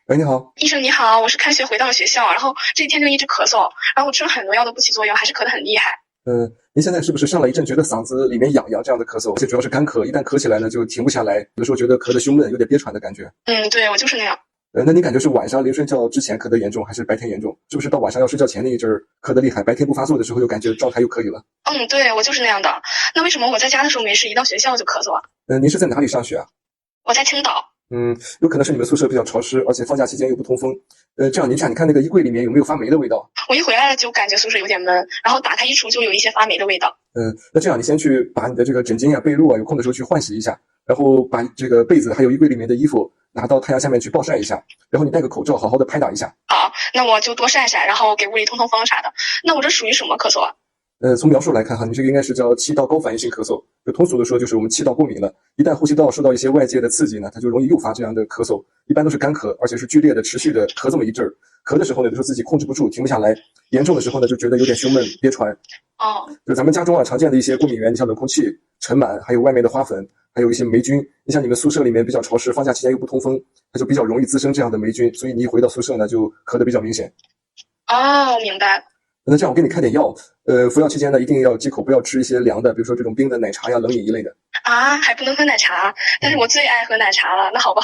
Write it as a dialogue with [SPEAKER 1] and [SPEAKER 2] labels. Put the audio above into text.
[SPEAKER 1] 喂，你好。
[SPEAKER 2] 医生你好，我是开学回到了学校，然后这一天就一直咳嗽，然后我吃了很多药都不起作用，还是咳得很厉害。
[SPEAKER 1] 您现在是不是上了一阵觉得嗓子里面痒痒这样的咳嗽？而且主要是干咳，一旦咳起来呢就停不下来，有时候觉得咳得胸闷，有点憋喘的感觉。
[SPEAKER 2] 对，我就是那样。
[SPEAKER 1] 那你感觉是晚上临睡觉之前咳得严重，还是白天严重？是不是到晚上要睡觉前那一阵儿咳得厉害，白天不发作的时候又感觉状态又可以了？
[SPEAKER 2] 对，我就是那样的。那为什么我在家的时候没事，一到学校就咳嗽啊？
[SPEAKER 1] 您是在哪里上学啊？
[SPEAKER 2] 我在青岛。
[SPEAKER 1] 有可能是你们宿舍比较潮湿，而且放假期间又不通风。这样你看那个衣柜里面有没有发霉的味道？
[SPEAKER 2] 我一回来了就感觉宿舍有点闷，然后打开衣橱就有一些发霉的味道。
[SPEAKER 1] 那这样你先去把你的这个枕巾啊、被褥啊，有空的时候去换洗一下，然后把这个被子还有衣柜里面的衣服拿到太阳下面去暴晒一下，然后你戴个口罩，好好的拍打一下。
[SPEAKER 2] 好，那我就多晒晒，然后给屋里通通风啥的。那我这属于什么咳嗽啊？
[SPEAKER 1] 从描述来看哈，你这个应该是叫气道高反应性咳嗽，就通俗的说就是我们气道过敏了。一旦呼吸道受到一些外界的刺激呢，它就容易诱发这样的咳嗽，一般都是干咳，而且是剧烈的、持续的咳这么一阵儿。咳的时候呢，有时候自己控制不住，停不下来；严重的时候呢，就觉得有点胸闷、憋喘。就咱们家中啊常见的一些过敏源，你像冷空气、尘螨，还有外面的花粉，还有一些霉菌。你像你们宿舍里面比较潮湿，放假期间又不通风，它就比较容易滋生这样的霉菌，所以你一回到宿舍呢，就咳得比较明显。
[SPEAKER 2] 明白了。
[SPEAKER 1] 那这样我给你开点药，服药期间呢一定要忌口，不要吃一些凉的，比如说这种冰的奶茶呀、冷饮一类的。
[SPEAKER 2] 还不能喝奶茶，但是我最爱喝奶茶了，那好吧。